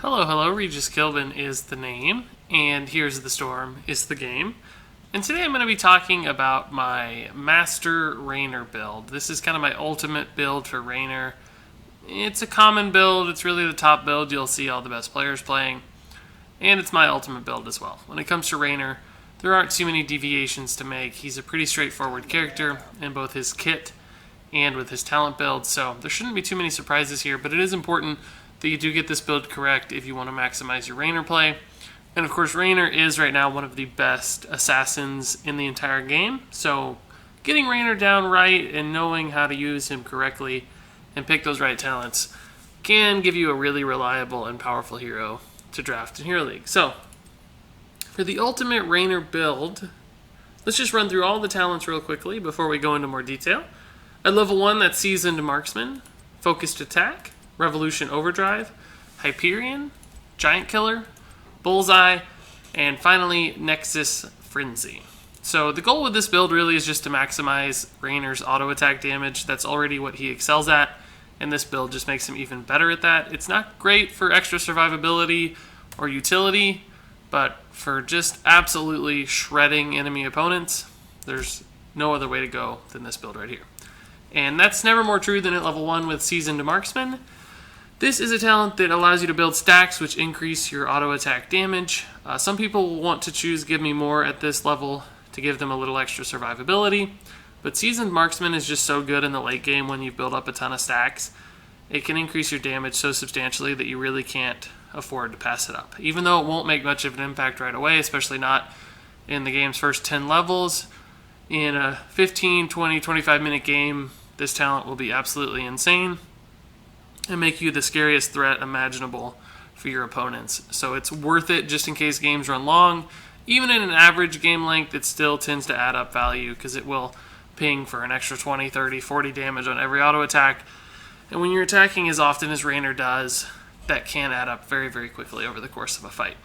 Hello, hello, Regis Kilbin is the name, and Here's the Storm is the game. And today I'm going to be talking about my Master Raynor build. This is kind of my ultimate build for Raynor. It's a common build, it's really the top build you'll see all the best players playing, and it's my ultimate build as well. When it comes to Raynor, there aren't too many deviations to make. He's a pretty straightforward character in both his kit and with his talent build, so there shouldn't be too many surprises here, but it is important that you do get this build correct if you want to maximize your Raynor play. And of course, Raynor is right now one of the best assassins in the entire game, so getting Raynor down right and knowing how to use him correctly and pick those right talents can give you a really reliable and powerful hero to draft in Hero League. So, for the ultimate Raynor build, let's just run through all the talents real quickly before we go into more detail. At level 1, that's Seasoned Marksman, Focused Attack, Revolution Overdrive, Hyperion, Giant Killer, Bullseye, and finally Nexus Frenzy. So the goal with this build really is just to maximize Raynor's auto attack damage. That's already what he excels at, and this build just makes him even better at that. It's not great for extra survivability or utility, but for just absolutely shredding enemy opponents, there's no other way to go than this build right here. And that's never more true than at level 1 with Seasoned Marksman. This is a talent that allows you to build stacks which increase your auto attack damage. Some people want to choose Give Me More at this level to give them a little extra survivability, but Seasoned Marksman is just so good in the late game when you build up a ton of stacks. It can increase your damage so substantially that you really can't afford to pass it up. Even though it won't make much of an impact right away, especially not in the game's first 10 levels, in a 15, 20, 25 minute game, this talent will be absolutely insane and make you the scariest threat imaginable for your opponents. So it's worth it just in case games run long. Even in an average game length, it still tends to add up value because it will ping for an extra 20, 30, 40 damage on every auto attack. And when you're attacking as often as Raynor does, that can add up very, very quickly over the course of a fight.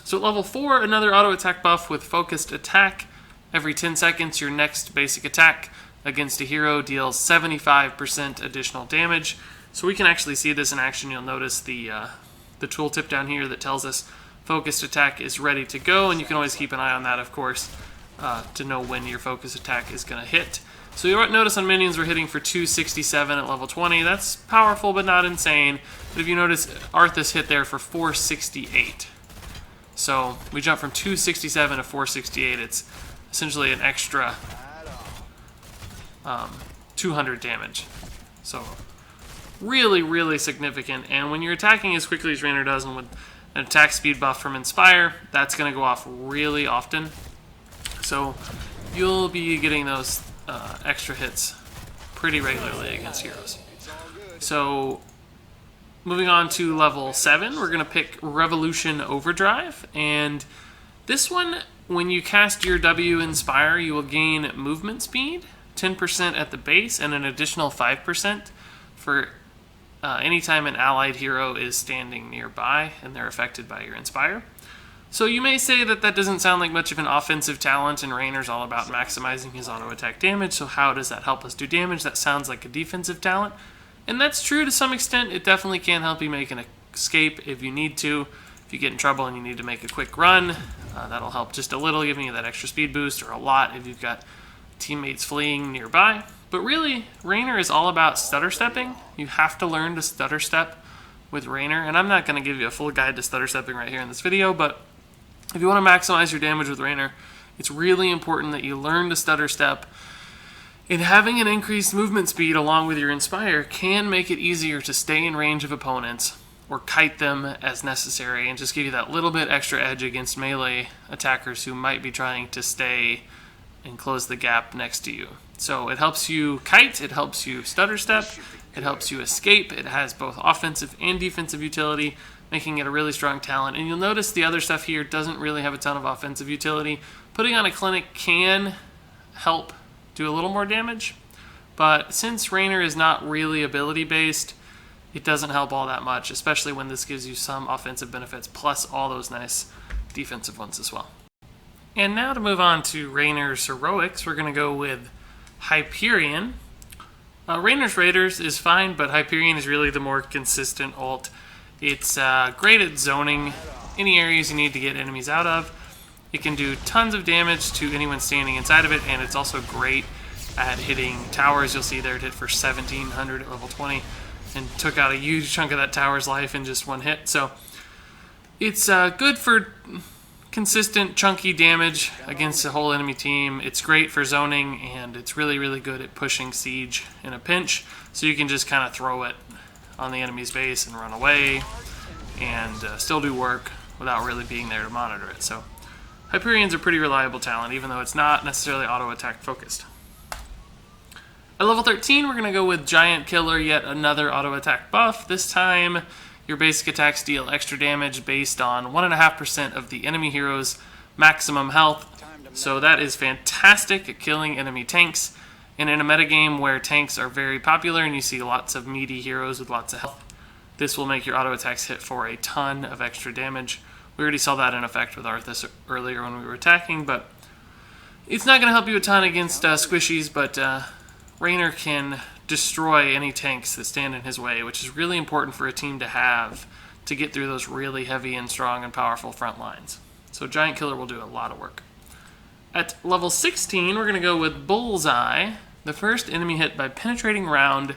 So at level 4, another auto attack buff with Focused Attack. Every 10 seconds, your next basic attack against a hero deals 75% additional damage. So we can actually see this in action. You'll notice the tooltip down here that tells us Focused Attack is ready to go, and you can always keep an eye on that, of course, to know when your Focused Attack is going to hit. So you'll notice on minions we're hitting for 267 at level 20. That's powerful but not insane. But if you notice, Arthas hit there for 468. So we jump from 267 to 468. It's essentially an extra 200 damage. So really, really significant. And when you're attacking as quickly as Raynor does and with an attack speed buff from Inspire, that's going to go off really often. So you'll be getting those extra hits pretty regularly against heroes. So moving on to level 7, we're going to pick Revolution Overdrive. And this one, when you cast your W Inspire, you will gain movement speed, 10% at the base, and an additional 5% for anytime an allied hero is standing nearby and they're affected by your Inspire. So you may say that that doesn't sound like much of an offensive talent, and Raynor's all about maximizing his auto attack damage, so how does that help us do damage? That sounds like a defensive talent, and that's true to some extent. It definitely can help you make an escape if you need to. If you get in trouble and you need to make a quick run, that'll help just a little, giving you that extra speed boost, or a lot if you've got teammates fleeing nearby. But really, Raynor is all about stutter stepping. You have to learn to stutter step with Raynor, and I'm not going to give you a full guide to stutter stepping right here in this video, but if you want to maximize your damage with Raynor, it's really important that you learn to stutter step. And having an increased movement speed along with your Inspire can make it easier to stay in range of opponents or kite them as necessary and just give you that little bit extra edge against melee attackers who might be trying to stay and close the gap next to you. So it helps you kite, it helps you stutter step, it helps you escape. It has both offensive and defensive utility, making it a really strong talent. And you'll notice the other stuff here doesn't really have a ton of offensive utility. Putting on a clinic can help do a little more damage, but since Raynor is not really ability based, it doesn't help all that much, especially when this gives you some offensive benefits plus all those nice defensive ones as well. And now to move on to Raynor's heroics, we're going to go with Hyperion. Raynor's Raiders is fine, but Hyperion is really the more consistent ult It's great at zoning any areas you need to get enemies out of. It can do tons of damage to anyone standing inside of it, and it's also great at hitting towers. You'll see there it hit for 1700 at level 20 and took out a huge chunk of that tower's life in just one hit. So it's good for consistent chunky damage against a whole enemy team. It's great for zoning, and it's really, really good at pushing siege in a pinch. So you can just kind of throw it on the enemy's base and run away and still do work without really being there to monitor it. So Hyperion's a pretty reliable talent, even though it's not necessarily auto-attack focused. At level 13, we're going to go with Giant Killer, yet another auto-attack buff. This time, your basic attacks deal extra damage based on 1.5% of the enemy hero's maximum health. So that is fantastic at killing enemy tanks. And in a metagame where tanks are very popular and you see lots of meaty heroes with lots of health, this will make your auto-attacks hit for a ton of extra damage. We already saw that in effect with Arthas earlier when we were attacking, but it's not going to help you a ton against squishies, but Raynor can destroy any tanks that stand in his way, which is really important for a team to have to get through those really heavy and strong and powerful front lines. So Giant Killer will do a lot of work. At level 16, we're going to go with Bullseye. The first enemy hit by penetrating round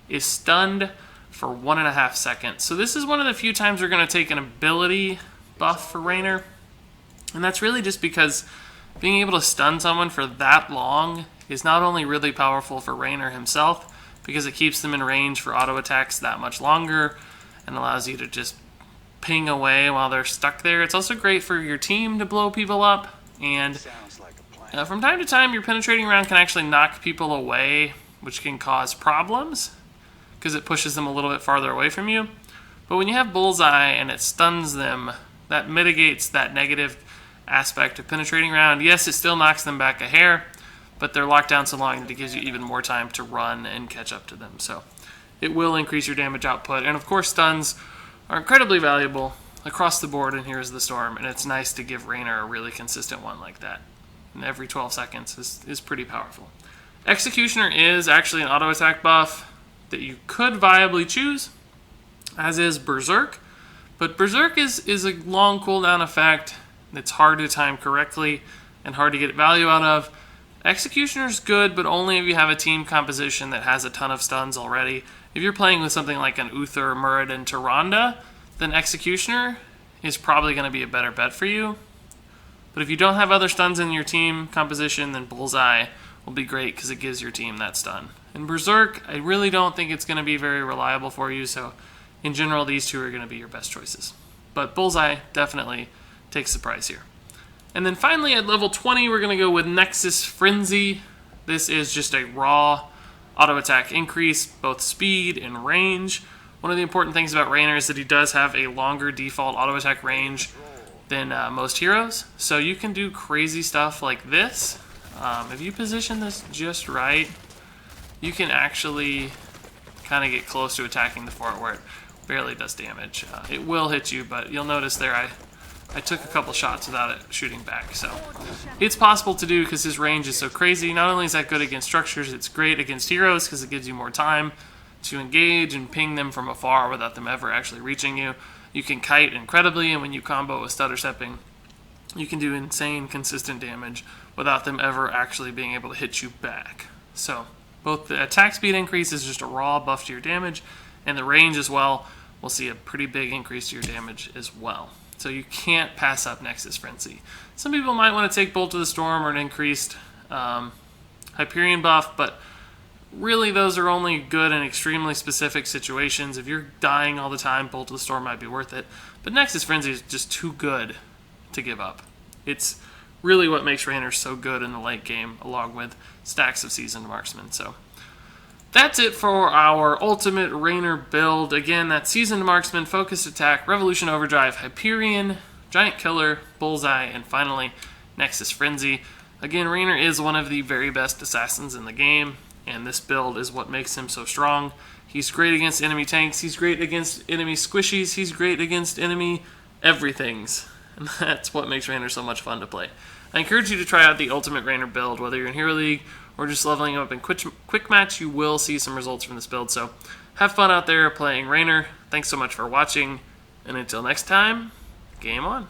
is stunned for 1.5 seconds. So this is one of the few times we're going to take an ability buff for Raynor, and that's really just because being able to stun someone for that long is not only really powerful for Raynor himself, because it keeps them in range for auto attacks that much longer and allows you to just ping away while they're stuck there. It's also great for your team to blow people up, and from time to time your penetrating round can actually knock people away, which can cause problems because it pushes them a little bit farther away from you. But when you have Bullseye and it stuns them, that mitigates that negative aspect of penetrating round. Yes, it still knocks them back a hair, but they're locked down so long that it gives you even more time to run and catch up to them. So it will increase your damage output. And of course, stuns are incredibly valuable across the board in Heroes of the Storm, and it's nice to give Raynor a really consistent one like that. And every 12 seconds is pretty powerful. Executioner is actually an auto attack buff that you could viably choose, as is Berserk. But Berserk is a long cooldown effect that's hard to time correctly and hard to get value out of. Executioner's good, but only if you have a team composition that has a ton of stuns already. If you're playing with something like an Uther, Muradin, Tyrande, then Executioner is probably going to be a better bet for you. But if you don't have other stuns in your team composition, then Bullseye will be great because it gives your team that stun. And Berserk, I really don't think it's going to be very reliable for you, so in general, these two are going to be your best choices. But Bullseye definitely takes the prize here. And then finally, at level 20, we're going to go with Nexus Frenzy. This is just a raw auto attack increase, both speed and range. One of the important things about Raynor is that he does have a longer default auto attack range than most heroes. So you can do crazy stuff like this. If you position this just right, you can actually kind of get close to attacking the fort where it barely does damage. It will hit you, but you'll notice there I took a couple shots without it shooting back. So it's possible to do because his range is so crazy. Not only is that good against structures, it's great against heroes because it gives you more time to engage and ping them from afar without them ever actually reaching you. You can kite incredibly, and when you combo with stutter stepping, you can do insane consistent damage without them ever actually being able to hit you back. So both the attack speed increase is just a raw buff to your damage, and the range as well will see a pretty big increase to your damage as well. So you can't pass up Nexus Frenzy. Some people might want to take Bolt of the Storm or an increased Hyperion buff, but really those are only good in extremely specific situations. If you're dying all the time, Bolt of the Storm might be worth it. But Nexus Frenzy is just too good to give up. It's really what makes Raynor so good in the late game, along with stacks of seasoned marksmen. So that's it for our ultimate Raynor build. Again, that's Seasoned Marksman, Focused Attack, Revolution Overdrive, Hyperion, Giant Killer, Bullseye, and finally, Nexus Frenzy. Again, Raynor is one of the very best assassins in the game, and this build is what makes him so strong. He's great against enemy tanks, he's great against enemy squishies, he's great against enemy everythings. And that's what makes Raynor so much fun to play. I encourage you to try out the ultimate Raynor build, whether you're in Hero League or just leveling him up in quick match. You will see some results from this build, so have fun out there playing Raynor. Thanks Thanks so much for watching, and until next time, game on.